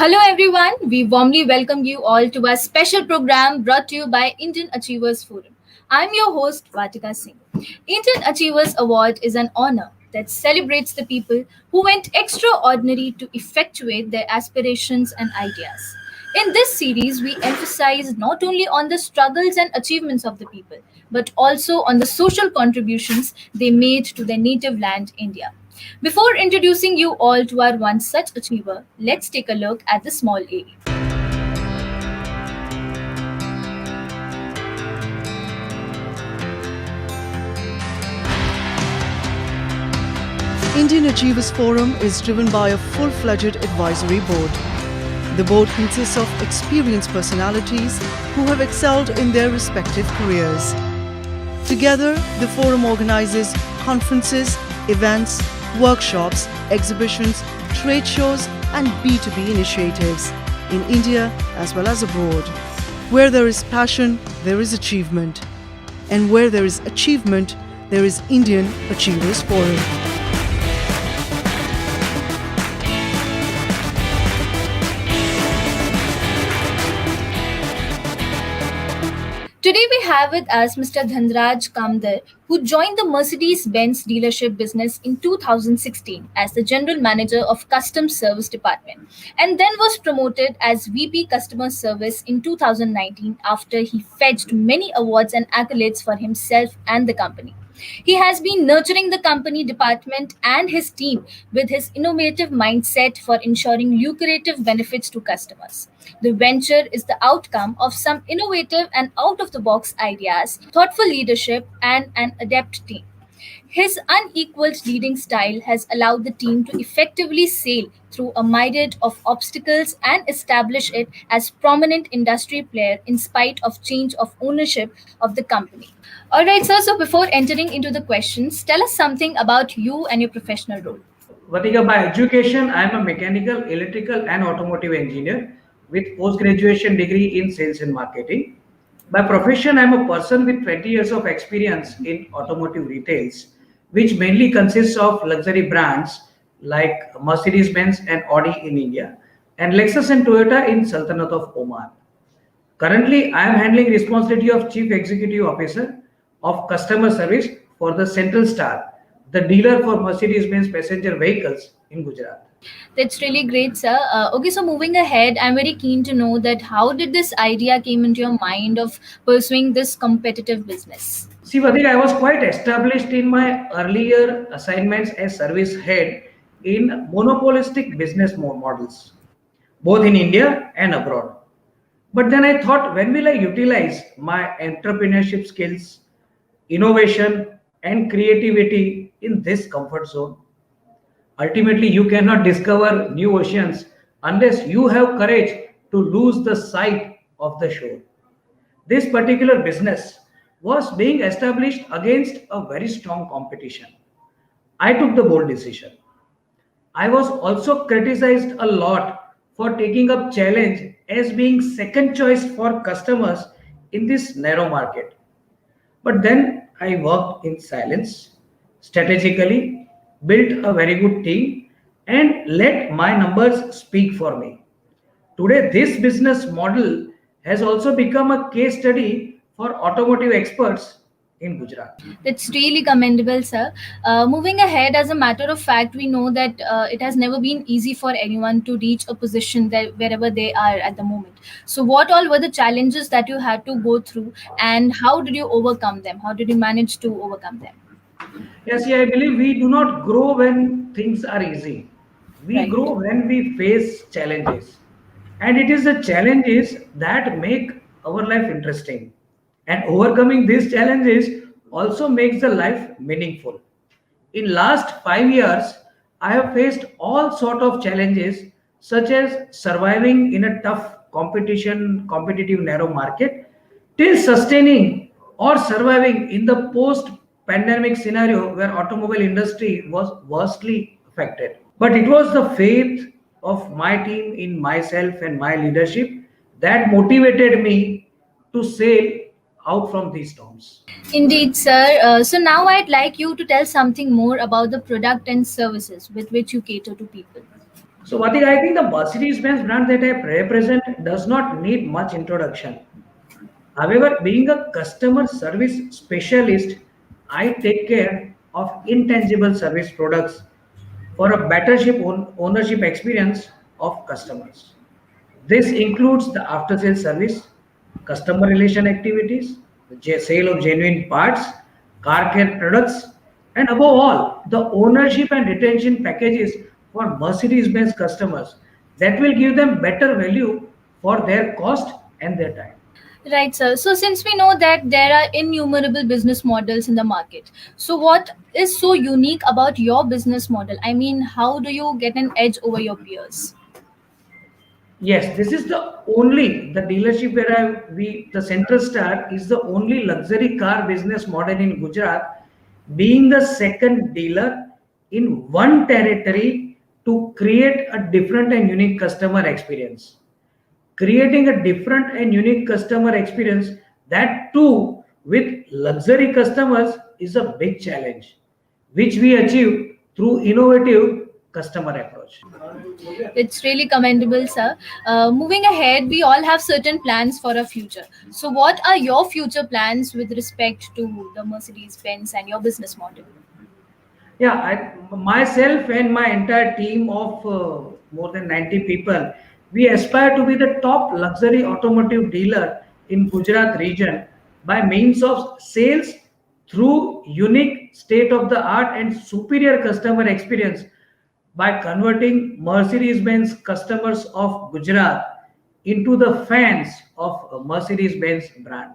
Hello, everyone. We warmly welcome you all to our special program brought to you by Indian Achievers Forum. I'm your host, Vatika Singh. Indian Achievers Award is an honor that celebrates the people who went extraordinary to effectuate their aspirations and ideas. In this series, we emphasize not only on the struggles and achievements of the people, but also on the social contributions they made to their native land, India. Before introducing you all to our one such achiever, let's take a look at the small A. Indian Achievers Forum is driven by a full-fledged advisory board. The board consists of experienced personalities who have excelled in their respective careers. Together, the forum organizes conferences, events, workshops, exhibitions, trade shows, and B2B initiatives in India as well as abroad. Where there is passion, there is achievement. And where there is achievement, there is Indian Achievers Forum. Today we have with us Mr. Dhanraj Kamdar, who joined the Mercedes-Benz dealership business in 2016 as the General Manager of Custom Service Department and then was promoted as VP Customer Service in 2019 after he fetched many awards and accolades for himself and the company. He has been nurturing the company department and his team with his innovative mindset for ensuring lucrative benefits to customers. The venture is the outcome of some innovative and out of the box ideas, thoughtful leadership, and an adept team. His unequaled leading style has allowed the team to effectively sail through a myriad of obstacles and establish it as prominent industry player in spite of change of ownership of the company. All right, sir. So before entering into the questions, tell us something about you and your professional role. Vatika, by education, I am a mechanical, electrical, and automotive engineer with post-graduation degree in sales and marketing. By profession, I am a person with 20 years of experience in automotive retails, which mainly consists of luxury brands like Mercedes-Benz and Audi in India, and Lexus and Toyota in Sultanate of Oman. Currently, I am handling responsibility of Chief Executive Officer of Customer Service for the Central Star, the dealer for Mercedes-Benz passenger vehicles in Gujarat. That's really great, sir. Okay, so moving ahead, I'm very keen to know that how did this idea came into your mind of pursuing this competitive business? See, Vadik, I was quite established in my earlier assignments as service head in monopolistic business models, both in India and abroad. But then I thought, when will I utilize my entrepreneurship skills, innovation, and creativity in this comfort zone? Ultimately, you cannot discover new oceans unless you have courage to lose the sight of the shore. This particular business was being established against a very strong competition. I took the bold decision. I was also criticized a lot for taking up challenge as being second choice for customers in this narrow market. But then I worked in silence, strategically, built a very good team, and let my numbers speak for me. Today, this business model has also become a case study for automotive experts in Gujarat. That's really commendable, sir. Moving ahead, as a matter of fact, we know that it has never been easy for anyone to reach a position that wherever they are at the moment. So, what all were the challenges that you had to go through, and how did you overcome them? How did you manage to overcome them? Yes, yeah, I believe we do not grow when things are easy. We Right. grow when we face challenges. And it is the challenges that make our life interesting. And overcoming these challenges also makes the life meaningful. In last 5 years, I have faced all sort of challenges such as surviving in a tough competitive narrow market, till sustaining or surviving in the post pandemic scenario where automobile industry was worstly affected. But it was the faith of my team in myself and my leadership that motivated me to sail out from these terms. Indeed, sir. So now I'd like you to tell something more about the product and services with which you cater to people. So, Vatika, I think the Mercedes-Benz brand that I represent does not need much introduction. However, being a customer service specialist, I take care of intangible service products for a better ownership experience of customers. This includes the after sales service, customer relation activities, the sale of genuine parts, car care products, and above all, the ownership and retention packages for Mercedes Benz customers that will give them better value for their cost and their time. Right, sir. So since we know that there are innumerable business models in the market, so what is so unique about your business model? I mean, how do you get an edge over your peers? Yes, this is the dealership where the Central Star is the only luxury car business model in Gujarat, being the second dealer in one territory to create a different and unique customer experience. Creating a different and unique customer experience, that too with luxury customers, is a big challenge, which we achieve through innovative customer approach. It's really commendable, sir. Moving ahead, we all have certain plans for our future. So, what are your future plans with respect to the Mercedes Benz and your business model? Yeah, myself and my entire team of more than 90 people, we aspire to be the top luxury automotive dealer in Gujarat region by means of sales through unique state of the art and superior customer experience by converting Mercedes-Benz customers of Gujarat into the fans of Mercedes-Benz brand.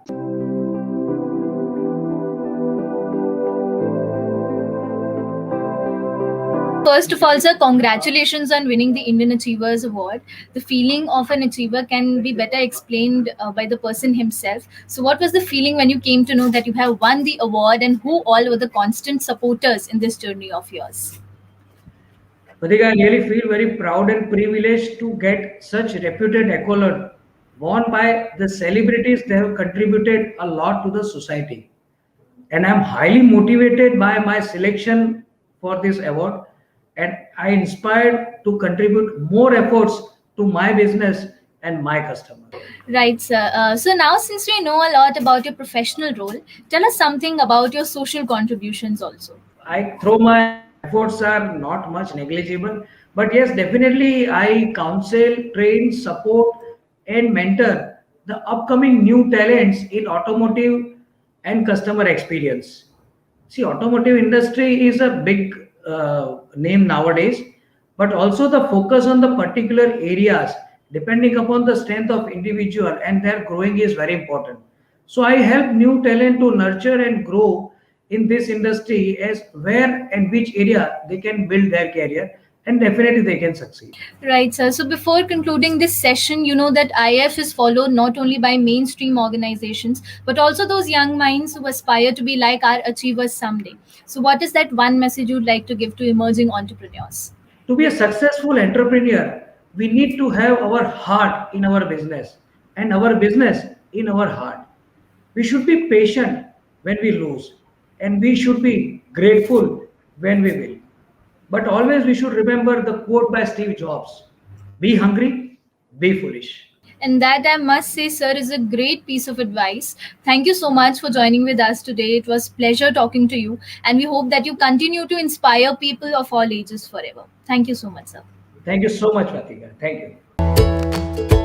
First of all, sir, congratulations on winning the Indian Achievers Award. The feeling of an achiever can be better explained by the person himself. So, what was the feeling when you came to know that you have won the award, and who all were the constant supporters in this journey of yours? Pratik, I really feel very proud and privileged to get such reputed accolade won by the celebrities. They have contributed a lot to the society. And I'm highly motivated by my selection for this award. And I inspired to contribute more efforts to my business and my customers. Right, sir. So now, since we know a lot about your professional role, tell us something about your social contributions also. I throw my efforts are not much negligible, but yes, definitely I counsel, train, support, and mentor the upcoming new talents in automotive and customer experience. See, automotive industry is a big name nowadays, but also the focus on the particular areas depending upon the strength of individual and their growing is very important. So I help new talent to nurture and grow in this industry as where and which area they can build their career and definitely they can succeed. Right, sir. So before concluding this session, you know that IF is followed not only by mainstream organizations, but also those young minds who aspire to be like our achievers someday. So, what is that one message you'd like to give to emerging entrepreneurs? To be a successful entrepreneur, we need to have our heart in our business and our business in our heart. We should be patient when we lose and we should be grateful when we win. But always we should remember the quote by Steve Jobs: be hungry, be foolish. And that, I must say, sir, is a great piece of advice. Thank you so much for joining with us today. It was pleasure talking to you, and we hope that you continue to inspire people of all ages forever. Thank you so much, sir. Thank you so much, Ratika. Thank you.